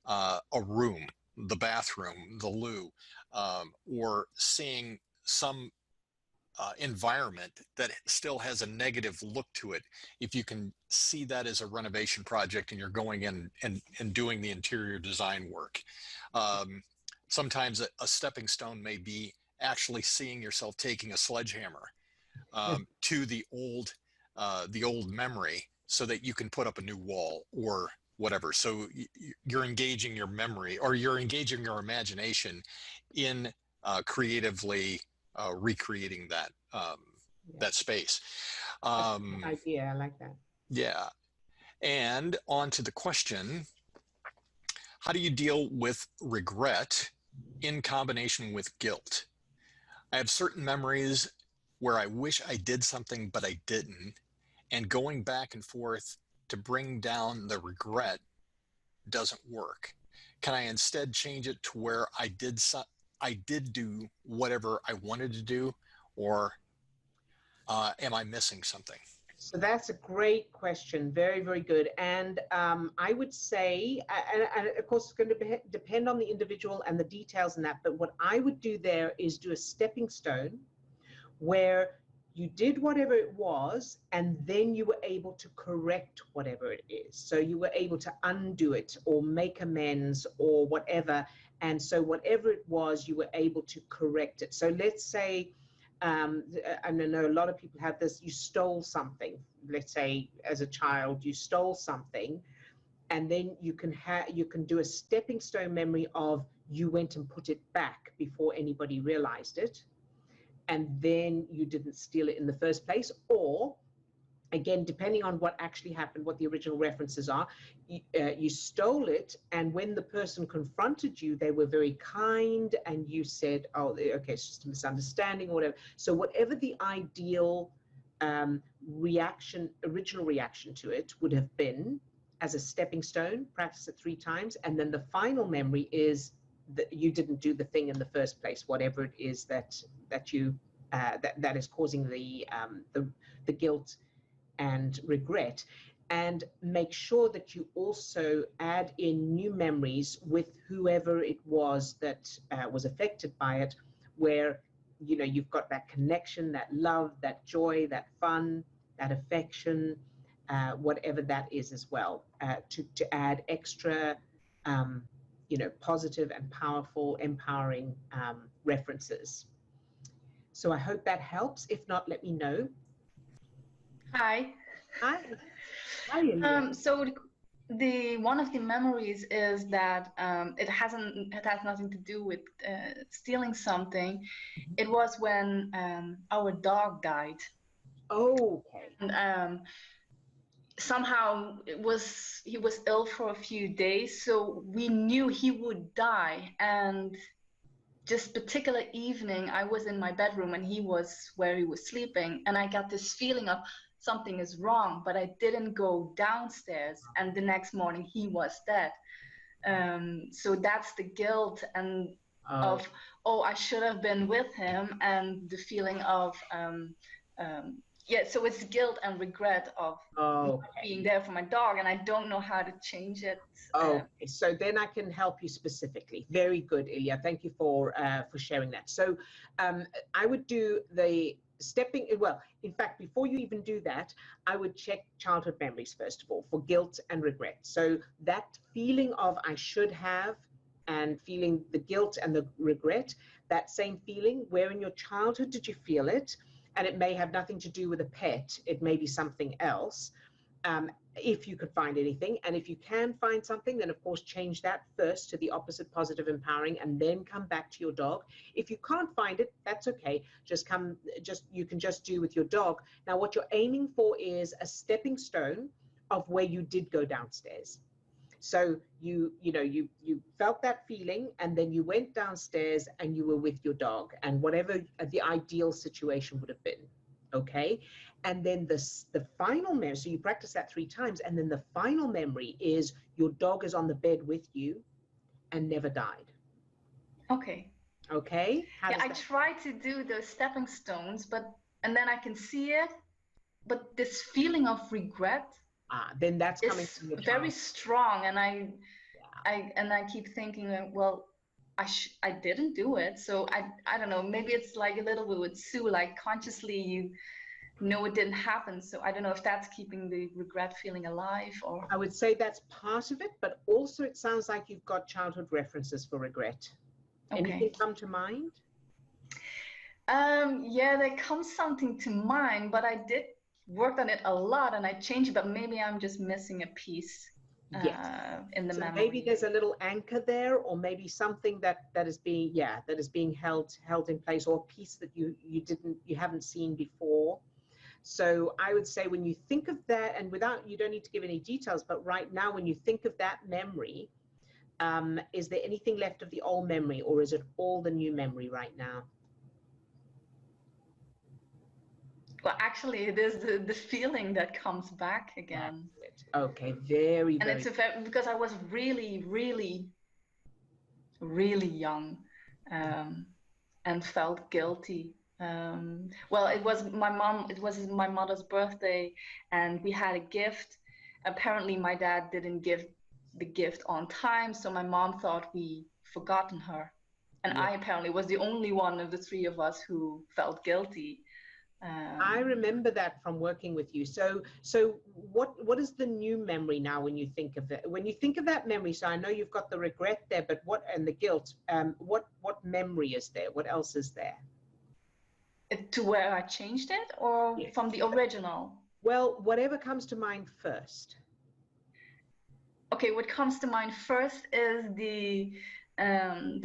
a room, the bathroom, the loo, or seeing some environment that still has a negative look to it. If you can see that as a renovation project and you're going in and doing the interior design work, sometimes a stepping stone may be actually seeing yourself taking a sledgehammer to the old memory so that you can put up a new wall or whatever. So you're engaging your memory, or you're engaging your imagination in creatively recreating that space. That's a good idea. I like that. Yeah. And on to the question, how do you deal with regret in combination with guilt? I have certain memories where I wish I did something, but I didn't. And going back and forth to bring down the regret doesn't work. Can I instead change it to where I did do whatever I wanted to do, or am I missing something? So that's a great question. Very, very good. And I would say, and of course, it's going to depend on the individual and the details in that. But what I would do there is do a stepping stone where you did whatever it was, and then you were able to correct whatever it is. So you were able to undo it or make amends or whatever. And so whatever it was, you were able to correct it. So let's say, I know a lot of people have this, you stole something. Let's say as a child, you stole something, and then you can do a stepping stone memory of you went and put it back before anybody realized it, and then you didn't steal it in the first place. Or again, depending on what actually happened, what the original references are, you stole it, and when the person confronted you, they were very kind, and you said, oh, okay, it's just a misunderstanding or whatever. So whatever the ideal original reaction to it would have been as a stepping stone, practice it 3 times, and then the final memory is that you didn't do the thing in the first place, whatever it is that is causing the guilt and regret. And make sure that you also add in new memories with whoever it was that was affected by it, where you've got that connection, that love, that joy, that fun, that affection, whatever that is as well, to add extra positive and powerful, empowering references. So I hope that helps. If not, let me know. Hi. Hi. Hi. So the one of the memories is that it has nothing to do with stealing something. It was when our dog died. Oh, okay. And somehow he was ill for a few days, so we knew he would die. And this particular evening, I was in my bedroom and he was where he was sleeping, and I got this feeling of something is wrong, but I didn't go downstairs, and the next morning he was dead. So that's the guilt and of, I should have been with him, and the feeling of so it's guilt and regret of being there for my dog, and I don't know how to change it. So then I can help you specifically. Very good, Ilya. Thank you for sharing that. So I would do the in fact, before you even do that, I would check childhood memories first of all for guilt and regret. So that feeling of I should have, and feeling the guilt and the regret, that same feeling, where in your childhood did you feel it? And it may have nothing to do with a pet. It may be something else, if you could find anything. And if you can find something, then of course change that first to the opposite, positive, empowering, and then come back to your dog. If you can't find it, that's okay. You can just do with your dog. Now, what you're aiming for is a stepping stone of where you did go downstairs. So you felt that feeling, and then you went downstairs and you were with your dog, and whatever the ideal situation would have been. Okay. And then the final memory, so you practice that 3 times, and then the final memory is your dog is on the bed with you and never died. Okay. Okay. I try to do those stepping stones, and then I can see it, but this feeling of regret, then that's coming from your very strong, and I keep thinking, well, I didn't do it, so I don't know, maybe it's like a little bit with Sue, like consciously you know it didn't happen, so I don't know if that's keeping the regret feeling alive. Or I would say that's part of it, but also it sounds like you've got childhood references for regret. Okay. Anything come to mind? There comes something to mind, but I did work on it a lot and I changed it, but maybe I'm just missing a piece. in the so memory. maybe there's a little anchor there, or maybe something that is being held in place, or a piece that you haven't seen before. So I would say when you think of that, and you don't need to give any details, but right now when you think of that memory, is there anything left of the old memory, or is it all the new memory right now? Well, actually, it is the feeling that comes back again. Okay, very, and very. it's because I was really, really, really young, and felt guilty. Well, it was my mother's birthday, and we had a gift. Apparently, my dad didn't give the gift on time, so my mom thought we forgotten her, and I apparently was the only one of the three of us who felt guilty. I remember that from working with you. So what is the new memory now when you think of it? When you think of that memory, so I know you've got the regret there, but and the guilt, what memory is there? What else is there? To where I changed it, or from the original? Well, whatever comes to mind first. Okay, what comes to mind first is the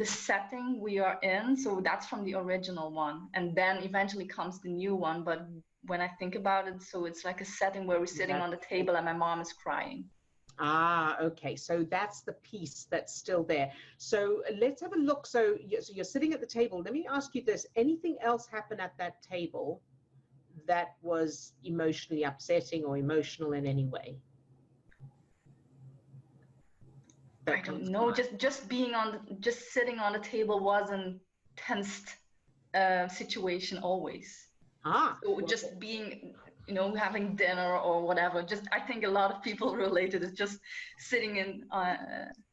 setting we are in. So that's from the original one, and then eventually comes the new one. But when I think about it, so it's like a setting where we're sitting on the table and my mom is crying. Ah, okay. So that's the piece that's still there. So let's have a look. So you're sitting at the table. Let me ask you this. Anything else happen at that table that was emotionally upsetting or emotional in any way? I don't know. Just sitting on the table wasn't tensed situation always. So just being, having dinner or whatever. I think a lot of people related it. Just sitting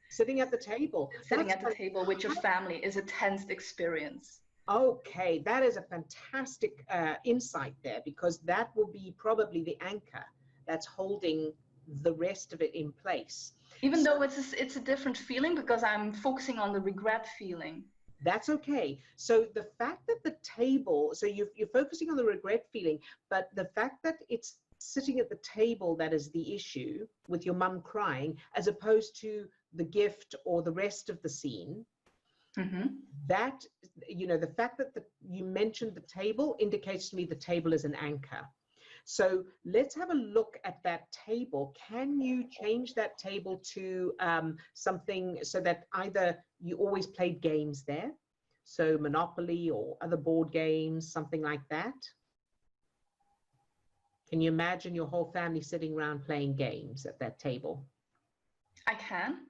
sitting at the table. Sitting at the table with your family is a tensed experience. Okay, that is a fantastic insight there, because that will be probably the anchor that's holding the rest of it in place. Even though it's a different feeling, because I'm focusing on the regret feeling. That's okay. So the fact that the table, so you're focusing on the regret feeling, but the fact that it's sitting at the table that is the issue, with your mum crying, as opposed to the gift or the rest of the scene, that, the fact that you mentioned the table indicates to me the table is an anchor. So let's have a look at that table. Can you change that table to something so that either you always played games there, so Monopoly or other board games, something like that? Can you imagine your whole family sitting around playing games at that table? I can.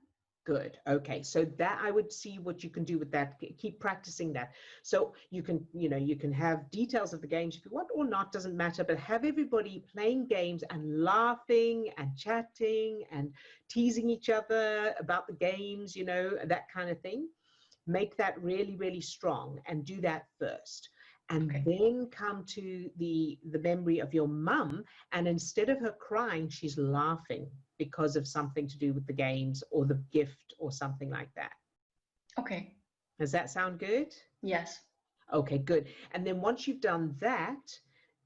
Good. Okay. So that, I would see what you can do with that. Keep practicing that. So you can have details of the games if you want or not, doesn't matter, but have everybody playing games and laughing and chatting and teasing each other about the games, that kind of thing. Make that really, really strong, and do that first. And then come to the memory of your mum, and instead of her crying, she's laughing because of something to do with the games or the gift or something like that. Okay. Does that sound good? Yes. Okay, good. And then once you've done that,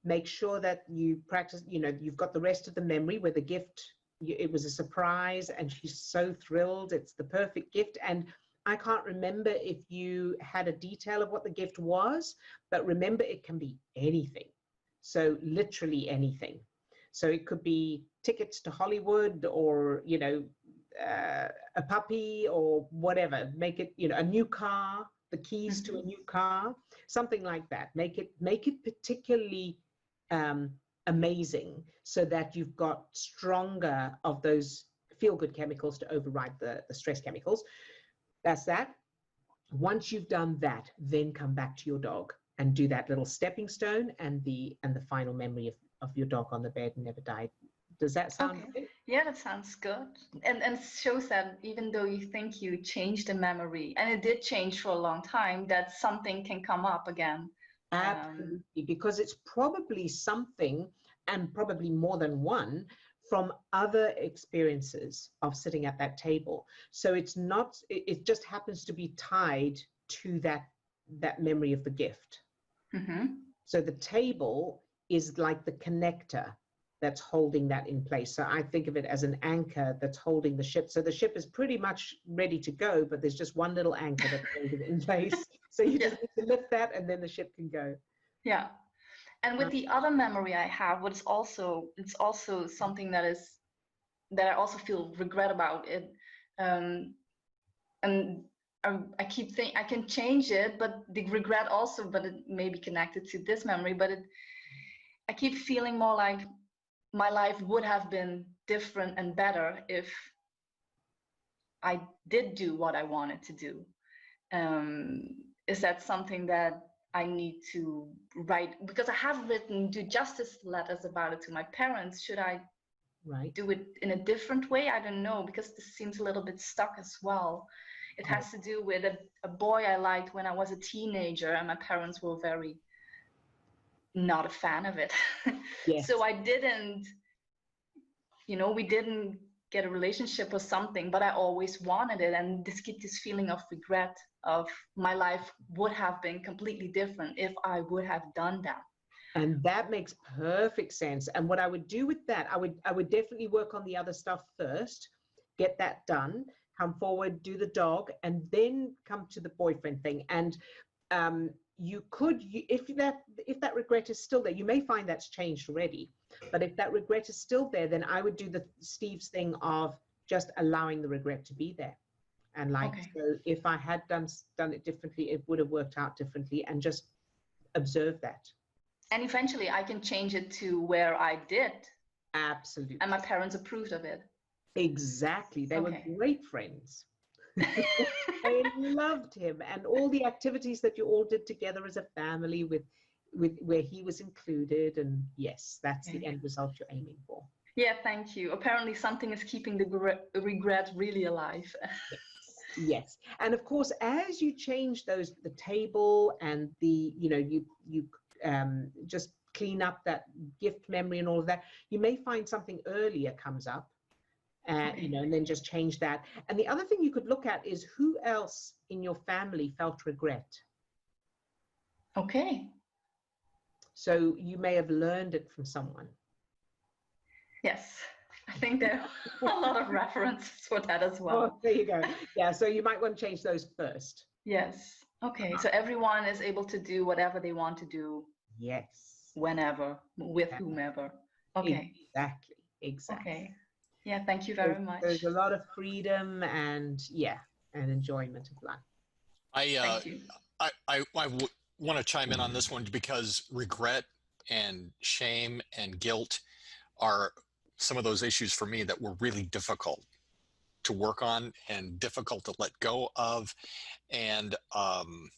make sure that you practice, you've got the rest of the memory where the gift, it was a surprise and she's so thrilled. It's the perfect gift. And I can't remember if you had a detail of what the gift was, but remember, it can be anything. So literally anything. So it could be tickets to Hollywood, or, a puppy or whatever. Make it, a new car, the keys to a new car, something like that. Make it particularly amazing, so that you've got stronger of those feel-good chemicals to override the stress chemicals. That's that. Once you've done that, then come back to your dog and do that little stepping stone and the final memory of your dog on the bed and never died. Does that sound good? Yeah, that sounds good. And it shows that even though you think you changed the memory, and it did change for a long time, that something can come up again. Absolutely, because it's probably something, and probably more than one, from other experiences of sitting at that table. So it's not, it just happens to be tied to that memory of the gift. So the table is like the connector that's holding that in place. So I think of it as an anchor that's holding the ship. So the ship is pretty much ready to go, but there's just one little anchor that's holding it in place. So you just need to lift that and then the ship can go. Yeah. And with the other memory I have, it's also something that I also feel regret about it. And I keep thinking I can change it, but the regret also, but it may be connected to this memory, but I keep feeling more like my life would have been different and better if I did do what I wanted to do. Is that something that I need to write? Because I have written do justice letters about it to my parents. Should I do it in a different way? I don't know, because this seems a little bit stuck as well. It has to do with a boy I liked when I was a teenager, and my parents were very not a fan of it. Yes. So I didn't, we didn't get a relationship or something, but I always wanted it. And this feeling of regret of my life would have been completely different if I would have done that. And that makes perfect sense. And what I would do with that, I would definitely work on the other stuff first, get that done, come forward, do the dog, and then come to the boyfriend thing. And you could, if that regret is still there, you may find that's changed already, but if that regret is still there, then I would do the Steve's thing of just allowing the regret to be there. And so if I had done it differently, it would have worked out differently, and just observe that. And eventually I can change it to where I did. Absolutely. And my parents approved of it. Exactly. They were great friends. They loved him, and all the activities that you all did together as a family with where he was included. And yes, that's the end result you're aiming for. Yeah, thank you. Apparently something is keeping the regret really alive. Yes. And of course, as you change the table and you just clean up that gift memory and all of that, you may find something earlier comes up. And then just change that. And the other thing you could look at is who else in your family felt regret. Okay. So you may have learned it from someone. Yes, I think there are a lot of references for that as well. Oh, there you go. Yeah, so you might want to change those first. Yes. Okay, so everyone is able to do whatever they want to do. Yes. Whenever, with whomever. Okay. Exactly. Okay. Yeah, thank you very much. There's a lot of freedom and enjoyment of life. I want to chime in on this one, because regret and shame and guilt are some of those issues for me that were really difficult to work on and difficult to let go of. And I'm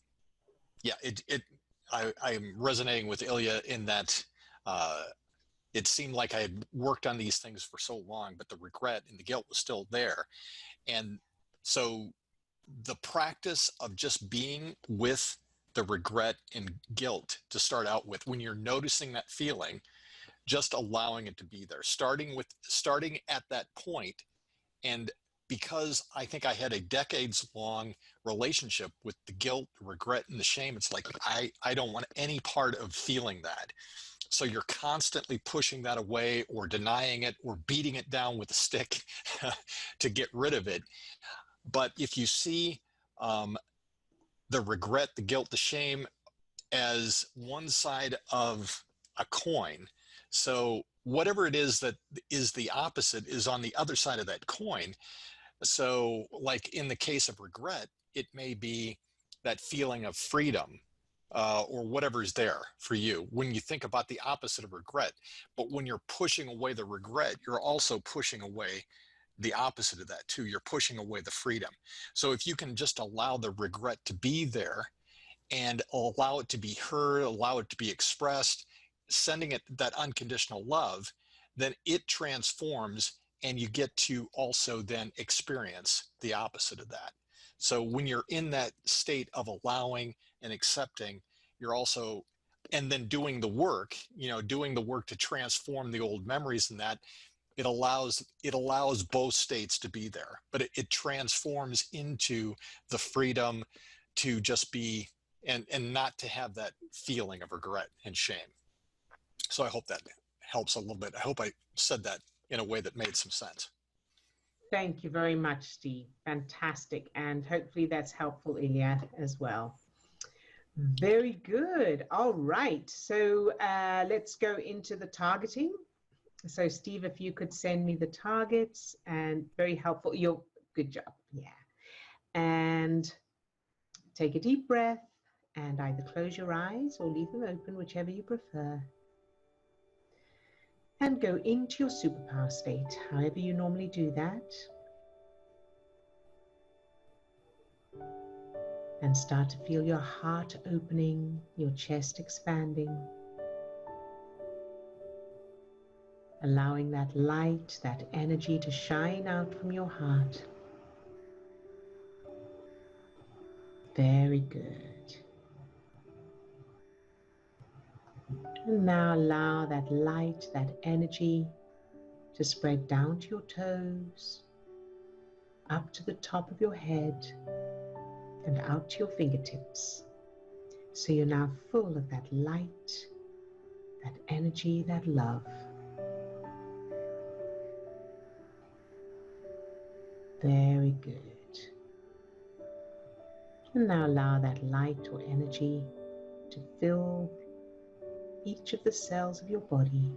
resonating with Ilya in that it seemed like I had worked on these things for so long, but the regret and the guilt was still there. And so the practice of just being with the regret and guilt to start out with, when you're noticing that feeling, just allowing it to be there, starting at that point. And because I think I had a decades-long relationship with the guilt, the regret, and the shame, it's like I don't want any part of feeling that. So you're constantly pushing that away or denying it or beating it down with a stick to get rid of it. But if you see the regret, the guilt, the shame as one side of a coin, so whatever it is that is the opposite is on the other side of that coin. So like in the case of regret, it may be that feeling of freedom, or whatever's there for you when you think about the opposite of regret. But when you're pushing away the regret, you're also pushing away the opposite of that too. You're pushing away the freedom. So if you can just allow the regret to be there and allow it to be heard, allow it to be expressed, sending it that unconditional love, then it transforms, and you get to also then experience the opposite of that. So when you're in that state of allowing and accepting, you're also, and then doing the work to transform the old memories, and that it allows both states to be there, but it transforms into the freedom to just be, and not to have that feeling of regret and shame. So I hope that helps a little bit. I hope I said that in a way that made some sense. Thank you very much, Steve. Fantastic. And hopefully that's helpful, Ilya, as well. Very good. All right. So let's go into the targeting. So Steve, if you could send me the targets, and very helpful. Good job. Yeah. And take a deep breath and either close your eyes or leave them open, whichever you prefer. And go into your superpower state, however you normally do that. And start to feel your heart opening, your chest expanding. Allowing that light, that energy to shine out from your heart. Very good. And now allow that light, that energy to spread down to your toes, up to the top of your head, and out to your fingertips. So you're now full of that light, that energy, that love. Very good. And now allow that light or energy to fill each of the cells of your body.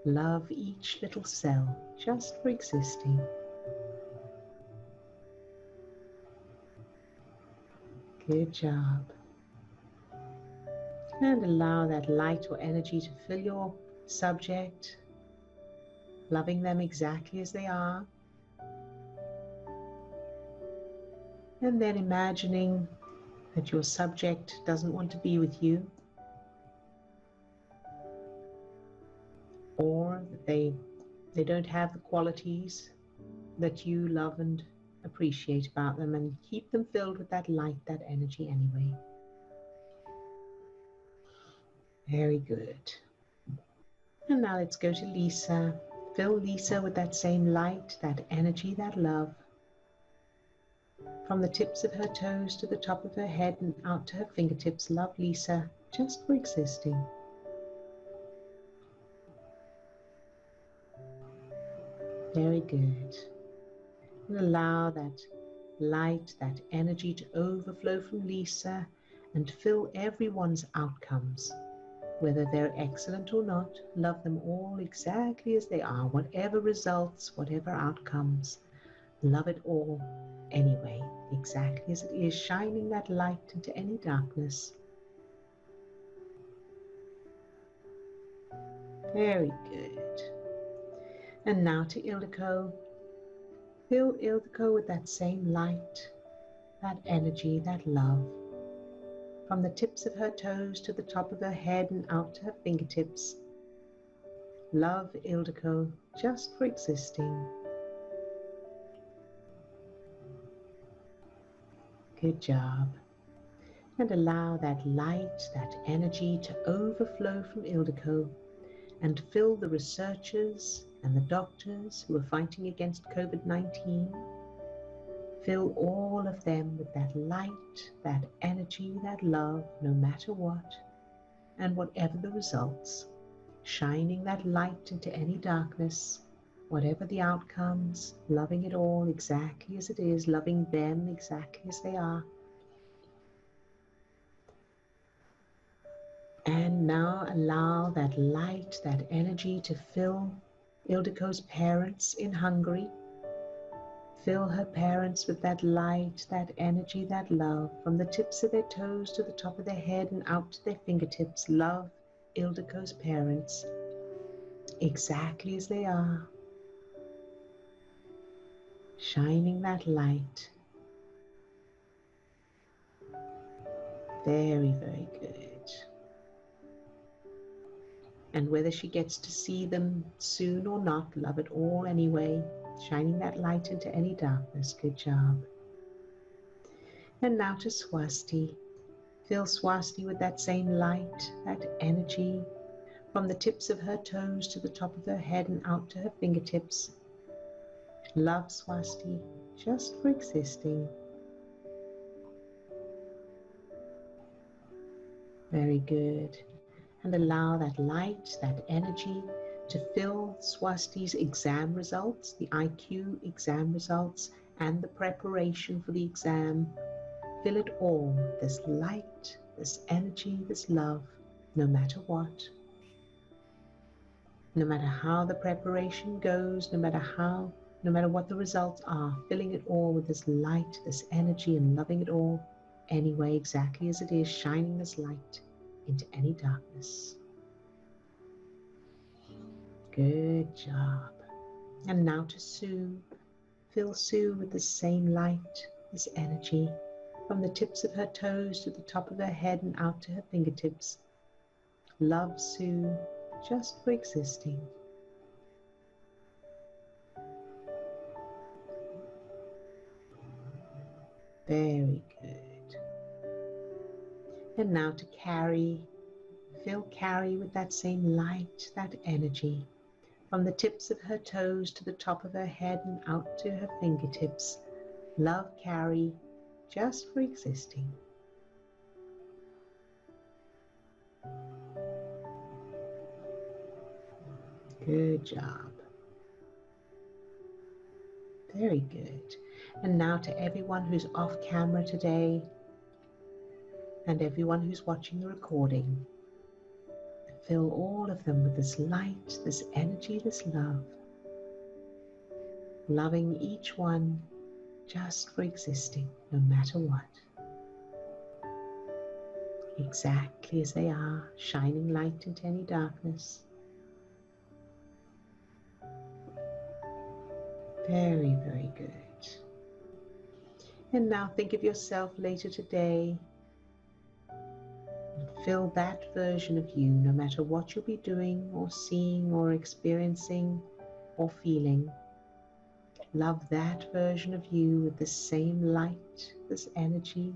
Love each little cell just for existing. Good job. And allow that light or energy to fill your subject, loving them exactly as they are. And then imagining that your subject doesn't want to be with you, or that they don't have the qualities that you love and appreciate about them, and keep them filled with that light, that energy anyway. Very good. And now let's go to Lisa. Fill Lisa with that same light, that energy, that love. From the tips of her toes to the top of her head and out to her fingertips, love Lisa just for existing. Very good. And allow that light, that energy to overflow from Lisa and fill everyone's outcomes. Whether they're excellent or not, love them all exactly as they are, whatever results, whatever outcomes. Love it all anyway, exactly as it is, shining that light into any darkness. Very good. And now to Idliko. Fill Idliko with that same light, that energy, that love. From the tips of her toes to the top of her head and out to her fingertips. Love Idliko just for existing. Good job. And allow that light, that energy to overflow from Idliko and fill the researchers and the doctors who are fighting against COVID-19. Fill all of them with that light, that energy, that love, no matter what, and whatever the results, shining that light into any darkness, whatever the outcomes, loving it all exactly as it is, loving them exactly as they are. And now allow that light, that energy to fill Ildiko's parents in Hungary. Fill her parents with that light, that energy, that love, from the tips of their toes to the top of their head and out to their fingertips. Love Ildiko's parents exactly as they are, shining that light. Very, very good. And whether she gets to see them soon or not, love it all anyway, shining that light into any darkness. Good job. And now to Swasti. Fill Swasti with that same light, that energy, from the tips of her toes to the top of her head and out to her fingertips. Love Swasti just for existing. Very good. and allow that light, that energy to fill Swasti's exam results, the IQ exam results, and the preparation for the exam. Fill it all, this light, this energy, this love, no matter what. No matter how the preparation goes, no matter what the results are, filling it all with this light, this energy, and loving it all anyway, exactly as it is, shining this light into any darkness. Good job. And now to Sue. Fill Sue with the same light, this energy, from the tips of her toes to the top of her head and out to her fingertips. Love Sue just for existing. Very good. And now to Carrie. Fill Carrie with that same light, that energy, from the tips of her toes to the top of her head and out to her fingertips. Love Carrie just for existing. Good job. Very good. And now to everyone who's off camera today and everyone who's watching the recording. Fill all of them with this light, this energy, this love. Loving each one just for existing, no matter what. Exactly as they are, shining light into any darkness. Very, very good. And now think of yourself later today. Fill that version of you, no matter what you'll be doing or seeing or experiencing or feeling. Love that version of you with the same light, this energy,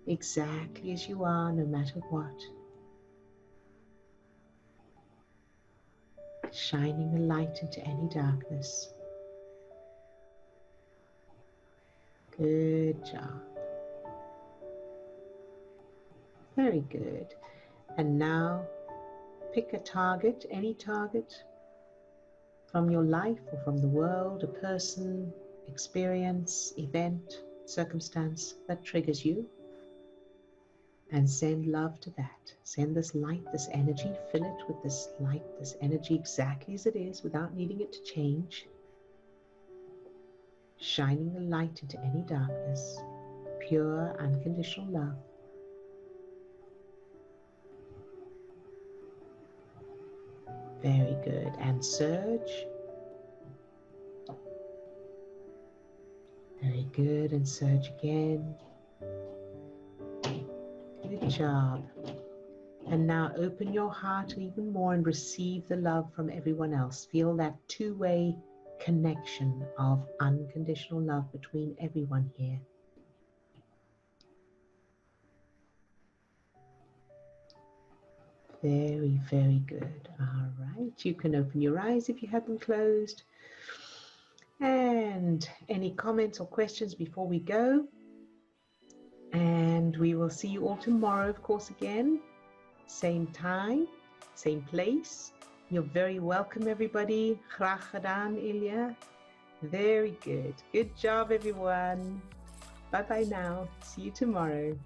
exactly as you are, no matter what. Shining the light into any darkness. Good job. Very good. And now pick a target, any target from your life or from the world, a person, experience, event, circumstance that triggers you, and send love to that. Send this light, this energy, fill it with this light, this energy exactly as it is without needing it to change. Shining the light into any darkness, pure, unconditional love. Very good. And surge. Very good. And surge again. Good job. And now open your heart even more and receive the love from everyone else. Feel that two-way connection of unconditional love between everyone here. Very, very good. All right. You can open your eyes if you have them closed. And any comments or questions before we go? And we will see you all tomorrow, of course, again. Same time, same place. You're very welcome, everybody. Graag gedaan, Ilya. Very good. Good job, everyone. Bye-bye now. See you tomorrow.